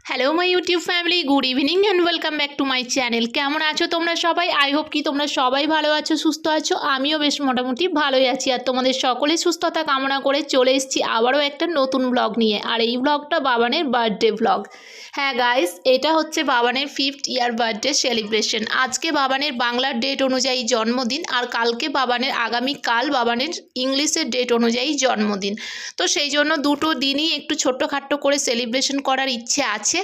Hello my YouTube family, good evening and welcome back to my channel. কেমন আছো তোমরা সবাই? আই হোপ কি তোমরা সবাই ভালো আছো, সুস্থ আছো। আমিও বেশ মোটামুটি ভালোই আছি। আর তোমাদের সকলেই সুস্থতা কামনা করে চলে এসেছি আবারও একটা নতুন ব্লগ নিয়ে। আর এই ব্লগটা বাবানের বার্থডে ব্লগ। হ্যাঁ গাইস, এটা হচ্ছে বাবানের 5th ইয়ার বার্থডে সেলিব্রেশন। আজকে বাবানের বাংলার ডেট অনুযায়ী জন্মদিন, আর কালকে বাবানের আগামীকাল বাবানের ইংলিশের ডেট অনুযায়ী জন্মদিন। তো সেই জন্য দুটো দিনই একটু ছোট্টখাট্টো করে সেলিব্রেশন করার ইচ্ছে আছে।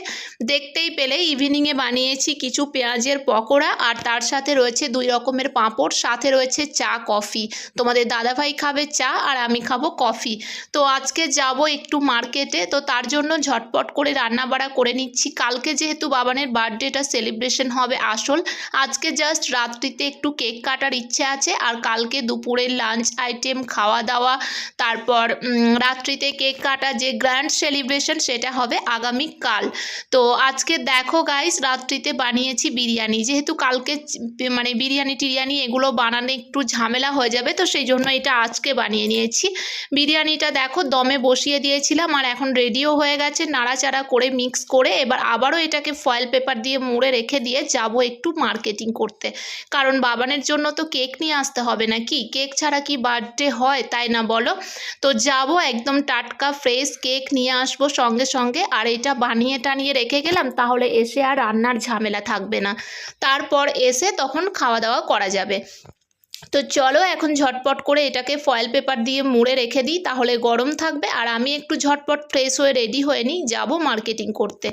দেখতেই পেলে ইভিনিংয়ে বানিয়েছি কিছু পেঁয়াজের পকোড়া, আর তার সাথে রয়েছে 2 রকমের পাঁপড়, সাথে রয়েছে চা কফি। তোমাদের দাদাভাই খাবে চা আর আমি খাবো কফি। তো আজকে যাব একটু মার্কেটে, তো তার জন্য ঝটপট করে রান্নাবাড়া করে নিচ্ছি। কালকে যেহেতু বাবানের বার্থডেটা সেলিব্রেশন হবে আসল, আজকে জাস্ট রাত্রিতে একটু কেক কাটার ইচ্ছে আছে। আর কালকে দুপুরের লাঞ্চ আইটেম, খাওয়া দাওয়া, তারপর রাত্রিতে কেক কাটা, যে গ্র্যান্ড সেলিব্রেশন সেটা হবে আগামীকাল। তো আজকে দেখো গাইস, রাত্রিতে বানিয়েছি বিরিয়ানি। যেহেতু কালকে মানে বিরিয়ানি টিরিয়ানি এগুলো বানানো একটু ঝামেলা হয়ে যাবে, তো সেই জন্য এটা আজকে বানিয়ে নিয়েছি। বিরিয়ানিটা দেখো দমে বসিয়ে দিয়েছিলাম, আর এখন রেডিও হয়ে গেছে। নাড়াচাড়া করে মিক্স করে এবার আবারও এটাকে ফয়েল পেপার দিয়ে মুড়ে রেখে দিয়ে যাব একটু মার্কেটিং করতে। কারণ বাবানের জন্য তো কেক নিয়ে আসতে হবে নাকি, কেক ছাড়া কি বার্থডে হয়, তাই না বলো? তো যাব একদম টাটকা ফ্রেশ কেক নিয়ে আসবো সঙ্গে সঙ্গে। আর এটা বানিয়ে টানিয়ে রেখে গেলাম, তাহলে এসে আর রান্নার ঝামেলা থাকবে না। তারপর এসে তখন খাওয়া দাওয়া করা যাবে। তো চলো এখন ঝটপট করে এটাকে ফয়েল পেপার দিয়ে মুড়ে রেখে দিই, তাহলে গরম থাকবে। আর আমি একটু ঝটপট ফ্রেশ হয়ে রেডি হয়ে নিই, যাবো মার্কেটিং করতে।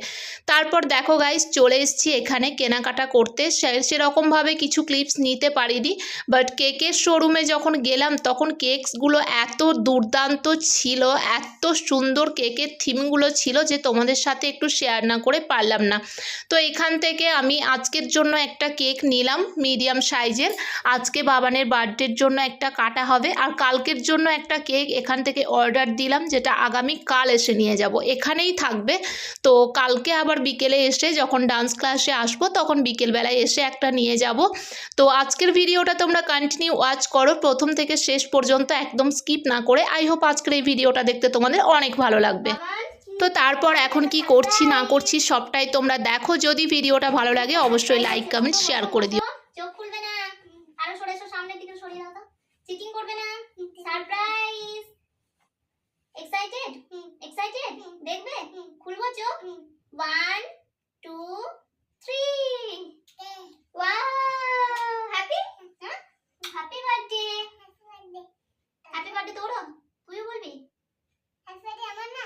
তারপর দেখো গাইস, চলে এসেছি এখানে কেনাকাটা করতে। সেরকমভাবে কিছু ক্লিপস নিতে পারিনি, বাট কেকের শোরুমে যখন গেলাম তখন কেকসগুলো এত দুর্দান্ত ছিল, এত সুন্দর কেকের থিমগুলো ছিল যে তোমাদের সাথে একটু শেয়ার না করে পারলাম না। তো এখান থেকে আমি আজকের জন্য একটা কেক নিলাম মিডিয়াম সাইজের। আজকে বাবানের বার্থডের জন্য একটা কাটা হবে, আর কালকের জন্য একটা কেক এখান থেকে অর্ডার দিলাম, যেটা আগামীকাল এসে নিয়ে যাব। এখানেই থাকবে। তো কালকে আবার বিকেলে এসে যখন ডান্স ক্লাসে আসবো তখন বিকেলবেলায় এসে একটা নিয়ে যাব। তো আজকের ভিডিওটা তোমরা কন্টিনিউ ওয়াচ করো প্রথম থেকে শেষ পর্যন্ত, একদম স্কিপ না করে। আই হোপ আজকের এই ভিডিওটা দেখতে তোমাদের অনেক ভালো লাগবে। তো তারপর এখন কি করছি না করছি সবটাই তোমরা দেখো। যদি ভিডিওটা ভালো লাগে অবশ্যই লাইক কমেন্ট শেয়ার করে দিও। চোখ খুলবে না, আরো সরে এসো, সামনের দিকে সরিয়ে দাও তো। চিটিং করবে না, সারপ্রাইজ। এক্সাইটেড? এক্সাইটেড? দেখবে? খুলবো চোখ। 1 2 3। Wow, happy? Happy birthday. Happy birthday তোরও? তুইও বলবি হ্যাপি বার্থডে? আমার না,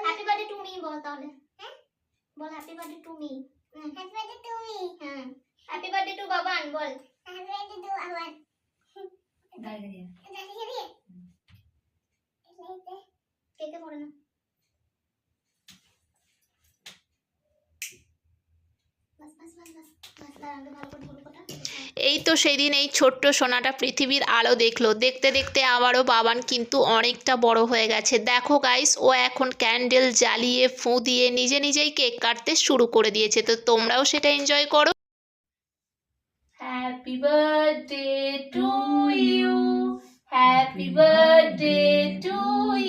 হ্যাপি বার্থডে টু মি বল তাহলে। হ্যাঁ বল, happy birthday to me. Happy birthday to me. হ্যাঁ, হ্যাপি বার্থডে টু বাবান বল। Happy birthday to Baban. দাঁড়িয়ে দাঁড়িয়ে কেকে পড়ে না। বাস বাস বাস বাস বাস, দাঁড়াতে ভালো করে ধরো কথা। এই তো সেদিন এই ছোট্ট সোনাটা পৃথিবীর আলো দেখলো। দেখতে দেখতে আবারও বাবান কিন্তু অনেকটা বড় হয়ে গেছে। দেখো গাইস, ও এখন ক্যান্ডেল জ্বালিয়ে ফু দিয়ে নিজে নিজেই কেক কাটতে শুরু করে দিয়েছে। তো তোমরাও সেটা এনজয় করো। Happy birthday to you, happy birthday to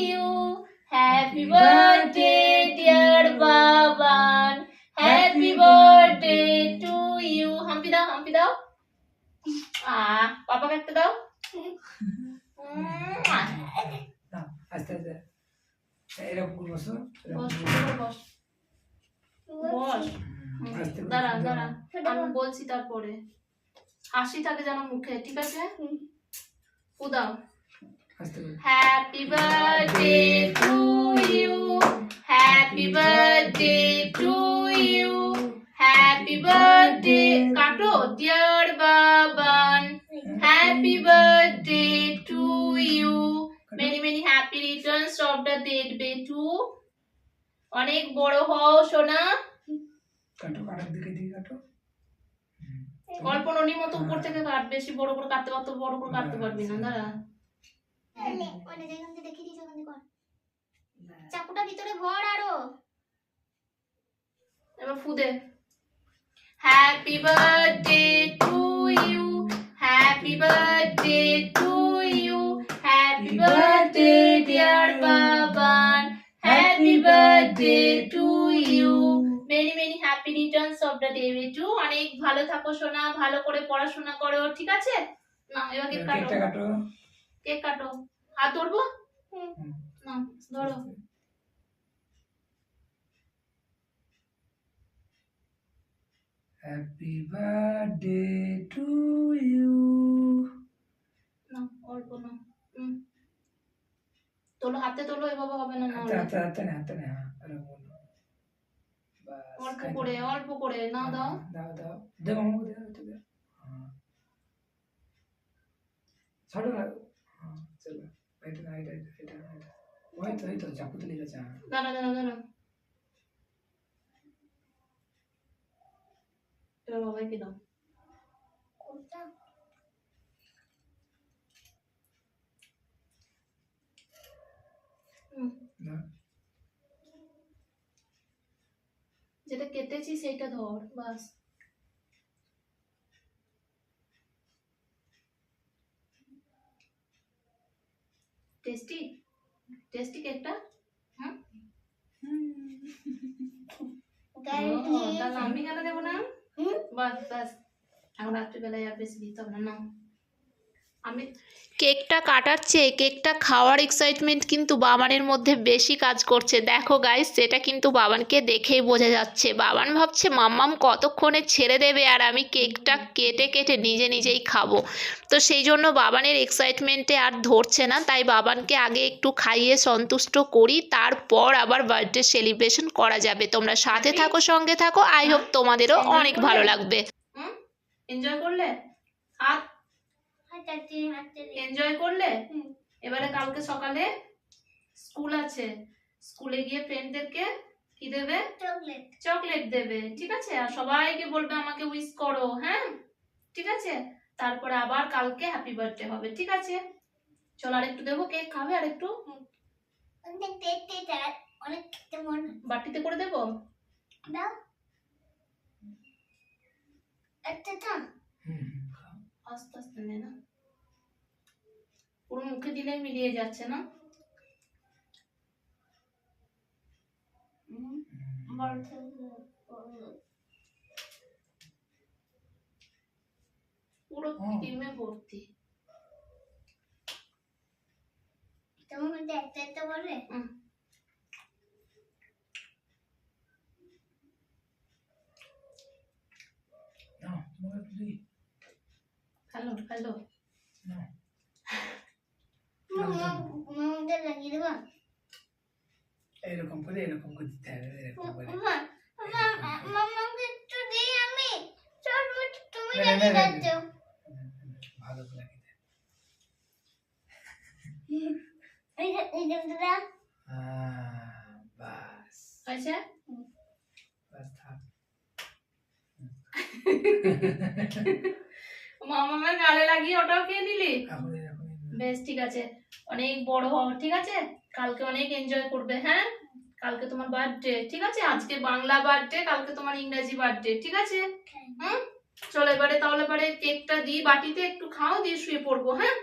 you, happy birthday dear Baban, happy birthday to you. হাম্পি দাও, হাম্পি দাও। পাপাকে একটা দাও। আস্তে আস্তে এরকম বসো, বস বস। দাঁড়া দাঁড়া, আমি বলছি তারপরে। হাসি থাকে যেন মুখে, ঠিক আছে? উদাও। Happy birthday to you, happy birthday to you, happy birthday কাটো dear Baban, happy birthday to you, many many happy returns of the day to. অনেক বড় হও সোনা। কাটো, কাটার দিকে দিয়ে কাটো। অল্প ননির মতো উপর থেকে কাট, বেশি বড় করে কাটতে পারতো, বড় করে কাটতে পারবি না। দাঁড়া, ওনে যেখান থেকে দেখি দিছ ওখান থেকে কর। চাকুটা ভিতরে ভর আরো। এবার ফু দে। Happy birthday to you, happy birthday to you, happy birthday dear Baban, happy birthday to you, many many happy returns of the day বেটু। অনেক ভালো থাকো সোনা, ভালো করে পড়াশোনা করো, ঠিক আছে? না এবার কেক কাটো, কেকটা কাটো। কেক কাটো। হাত ধরবো? হুম। না ধরো। Happy birthday to you. না অল্প না। তোলো, হাতে তোলো, এভাবে হবে না। না হাতে না, এরকম বলো। বাস, অল্প খাই করে, দাও। অল্প করে না দাও। দাও দেবো আমাকে, দেবো একটু দে। হ্যাঁ ছাড়ো না। হ্যাঁ চলো, এটা না, এটা ওই তো চাকু তুলে গেছে। দাঁড়া দাঁড়া দাঁড়া, এবার বাবাইকে দাও। না যেটা কেটেছি সেইটা ধর, বাস। টেস্টি টেস্টি কেকটা। হ্যাঁ তাহলে আমি কেন দেবো না? বাস বাস, এখন রাত্রিবেলায় আর বেশি দিতে হবে না। আমি কেকটা কাটার চেয়ে কেকটা খাওয়ার এক্সাইটমেন্ট কিন্তু বাবানের মধ্যে বেশি কাজ করছে। দেখো গাইস, সেটা কিন্তু বাবানকে দেখেই বোঝা যাচ্ছে। বাবান ভাবছে মাম্মাম কতক্ষণে ছেড়ে দেবে আর আমি কেকটা কেটে কেটে নিজে নিজেই খাবো। তো সেই জন্য বাবানের এক্সাইটমেন্টে আর ধরছে না, তাই বাবানকে আগে একটু খাইয়ে সন্তুষ্ট করি, তারপর আবার বার্থডে সেলিব্রেশন করা যাবে। তোমরা সাথে থাকো, সঙ্গে থাকো, আই হোপ তোমাদেরও অনেক ভালো লাগবে। এনজয় করলে? হাত এনজয় করলে? এবারে কালকে সকালে স্কুল আছে, স্কুলে গিয়ে ফ্রেন্ডদেরকে কি দেবে? চকলেট দেবে, ঠিক আছে? আর সবাইকে বলবে আমাকে উইশ করো, হ্যাঁ ঠিক আছে? তারপরে আবার কালকে হ্যাপি বার্থডে হবে, ঠিক আছে? চল আর একটু দেবো, কেক খাবে আর একটু? বাটিতে করে দেবো? আস্তে আস্তে নে না, পুরো মুখে দিলে মিলিয়ে যাচ্ছে না। পুরো ক্রিমে ভর্তি। হ্যালো হ্যালো, এরকম করে দিতে হবে, এরকম করে। ভালো করে দিতে। বাস আচ্ছা বাস থাক। মামামের গালে লাগিয়ে ওটাও খেয়ে দিলি? এখন বেশ ঠিক আছে, অনেক বড় হও, ঠিক আছে? কালকে অনেক এনজয় করবে, হ্যাঁ? কালকে তোমার বার্থডে, ঠিক আছে? আজকে বাংলা বার্থডে, কালকে তোমার ইংরেজি বার্থডে, ঠিক আছে? হ্যাঁ চলো এবারে তাহলে পরে কেকটা দিই বাটিতে, একটু খাও, দিয়ে শুয়ে পড়বো, হ্যাঁ?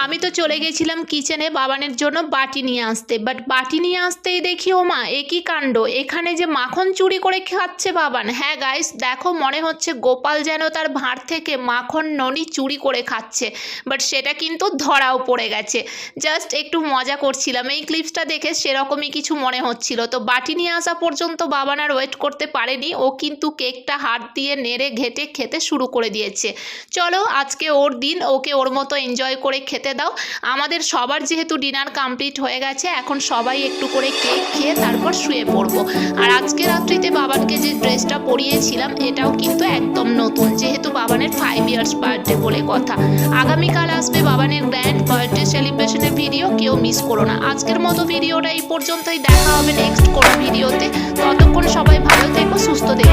আমি তো চলে গেছিলাম কিচেনে বাবানের জন্য বাটি নিয়ে আসতে, বাট বাটি নিয়ে আসতেই দেখি ও মা একই কাণ্ড, এখানে যে মাখন চুরি করে খাচ্ছে বাবান। হ্যাঁ গাইস দেখো, মনে হচ্ছে গোপাল যেন তার ভাঁড় থেকে মাখন ননি চুরি করে খাচ্ছে, বাট সেটা কিন্তু ধরাও পড়ে গেছে। জাস্ট একটু মজা করছিলাম, এই ক্লিপসটা দেখে সেরকমই কিছু মনে হচ্ছিল। তো বাটি নিয়ে আসা পর্যন্ত বাবান আর ওয়েট করতে পারেনি, ও কিন্তু কেকটা হাত দিয়ে নেড়ে ঘেটে খেতে শুরু করে দিয়েছে। চলো আজকে ওর দিন, ওকে ওর মতো এনজয় করে খেতে দাও। আমাদের সবার যেহেতু ডিনার কমপ্লিট হয়ে গেছে, এখন সবাই একটু করে কেক খেয়ে তারপর শুয়ে পড়বো। আর আজকে রাত্রিতে বাবানকে যে ড্রেসটা পরিয়েছিলাম এটাও কিন্তু একদম নতুন, যেহেতু বাবানের 5 ইয়ার্স বার্থডে বলে কথা। আগামীকাল আসবে বাবানের গ্র্যান্ড বার্থডে সেলিব্রেশনের ভিডিও, কেউ মিস করো না। আজকের মতো ভিডিওটা এই পর্যন্তই, দেখা হবে নেক্সট কোনো ভিডিওতে। ততক্ষণ সবাই ভালো থেকো, সুস্থ থেকো।